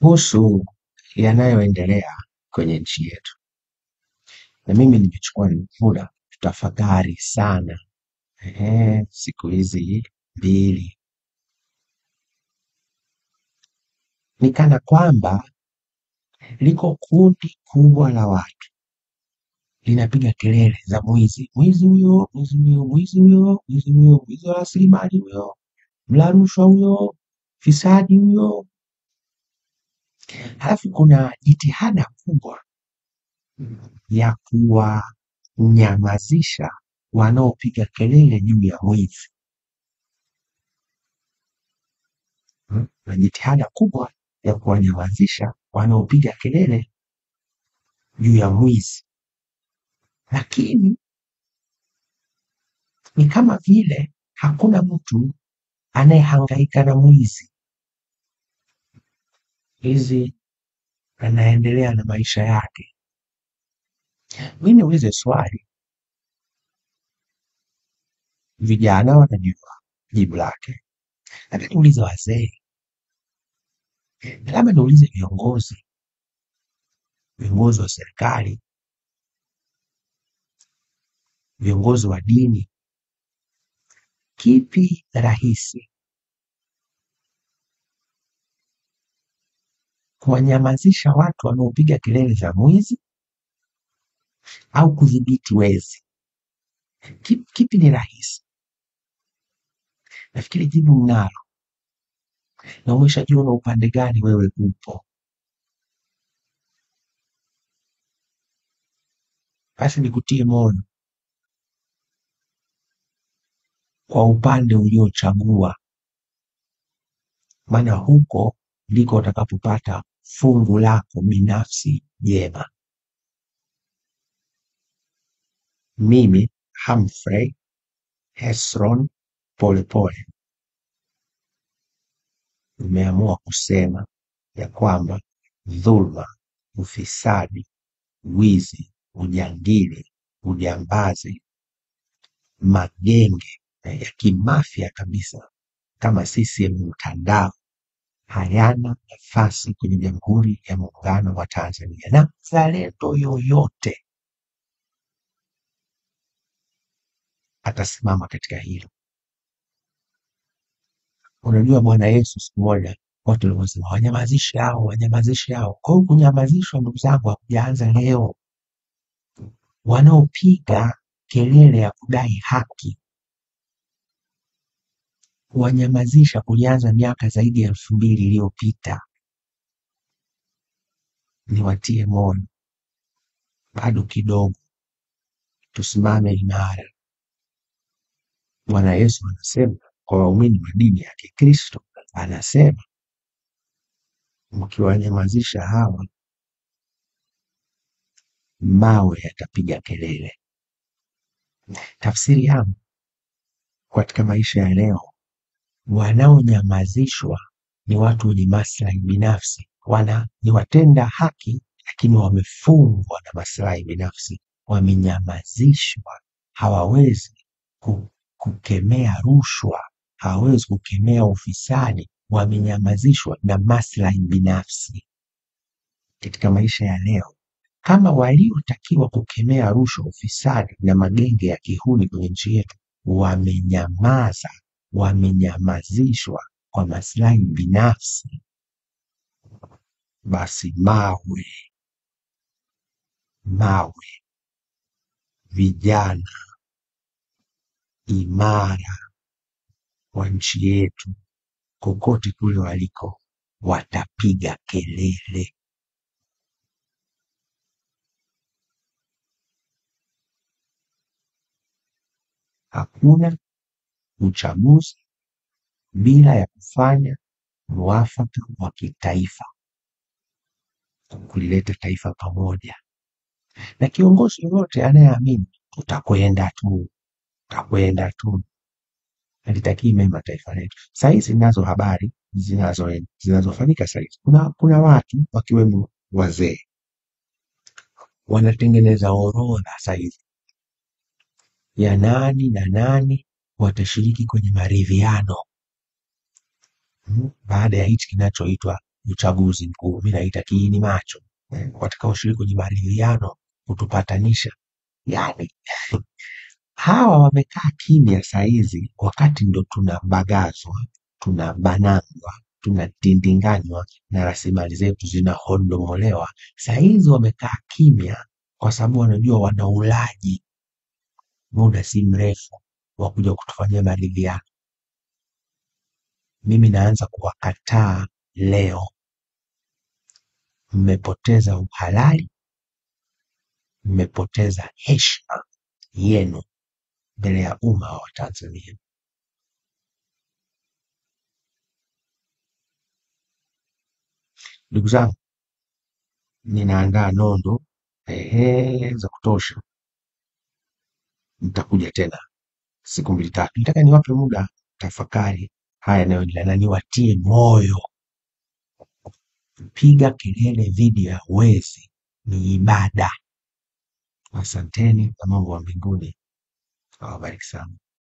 kuhusu yanayoendelea kwenye nchi yetu, na mimi nimechukua muda tutafakari sana siku hizi mbili. Ni kana kwamba liko kundi kubwa la watu linapiga kelele za mwizi, mwizi huyo, mwizi huyo, mwizi huyo, mwizi huyo, mwizi wa rasilimali huyo, mla rushwa huyo, fisadi huyo. Halafu kuna jitihada kubwa ya kuwanyamazisha wanaopiga kelele juu ya mwizi, na jitihada kubwa ya kuwanyamazisha wanaopiga kelele juu ya mwizi. Lakini ni kama vile hakuna mtu anayehangaika na mwizi. Mwizi anaendelea na maisha yake. Mimi niulize swali, vijana wanajua jibu lake, lakini niulize wazee, labda niulize viongozi wa serikali, viongozi wa dini, kipi rahisi, kuwanyamazisha watu wanaopiga kelele za mwizi au kudhibiti wezi? Kipi ni rahisi? Nafikiri jibu mnalo, na umeshajua na upande gani wewe upo. Basi nikutie moyo kwa upande uliochagua, maana huko ndiko utakapopata fungu lako binafsi jema. Mimi Humphrey Hesron Polepole nimeamua kusema ya kwamba dhulma, ufisadi, wizi, ujangili, ujambazi, magenge ya kimafia kabisa kama CCM mtandao hayana nafasi kwenye Jamhuri ya Muungano wa Tanzania, na mzalendo yoyote atasimama katika hilo. Unajua Bwana Yesu siku moja watu walisema wanyamazishe hao, wanyamazishe hao. Kwa hiyo kunyamazishwa, ndugu zangu, hakujaanza leo. Wanaopiga kelele ya kudai haki, wanyamazisha kulianza miaka zaidi ya 2000 iliyopita. Niwatie moyo, bado kidogo, tusimame imara. Bwana Yesu anasema kwa waumini wa dini ya Kikristo, anasema mkiwanyamazisha hawa, mawe yatapiga kelele. Tafsiri yangu katika maisha ya leo, wanaonyamazishwa ni watu wenye maslahi binafsi. Ni watenda haki, lakini wamefungwa na maslahi binafsi, wamenyamazishwa. Hawawezi kukemea rushwa, hawawezi kukemea ufisadi, wamenyamazishwa na maslahi binafsi. Katika maisha ya leo, kama waliotakiwa kukemea rushwa, ufisadi na magenge ya kihuni kwenye nchi yetu wamenyamaza, wamenyamazishwa kwa maslahi binafsi, basi mawe, vijana imara wa nchi yetu kokote kule waliko watapiga kelele. Hakuna uchaguzi bila ya kufanya mwafaka wa kitaifa, kulileta taifa pamoja. Na kiongozi yoyote anayeamini tutakwenda tu, alitakii mema taifa letu. Saizi nazo habari zinazofanyika saizi, kuna watu wakiwemo wazee wanatengeneza orodha saizi ya nani na nani watashiriki kwenye maridhiano baada ya hichi kinachoitwa uchaguzi mkuu, mimi naita kiini macho, watakaoshiriki kwenye maridhiano kutupatanisha. Yani hawa wamekaa kimya saizi, wakati ndo tunabagazwa, tunabanangwa, tunatindinganywa na rasilimali zetu zinahondomolewa. Saizi wamekaa kimya kwa sababu wanajua wana ulaji muda si mrefu wa kuja kutufanyia maridhiano. Mimi naanza kuwakataa leo. Mmepoteza uhalali, mmepoteza heshima yenu mbele ya umma wa Tanzania. Ndugu zangu, ninaandaa nondo za kutosha. Nitakuja tena siku 2-3. Nataka niwape muda tafakari haya yanayoendelea na niwatie moyo. Piga kelele dhidi ya wezi ni ibada. Asanteni na Mungu wa mbinguni awabariki sana.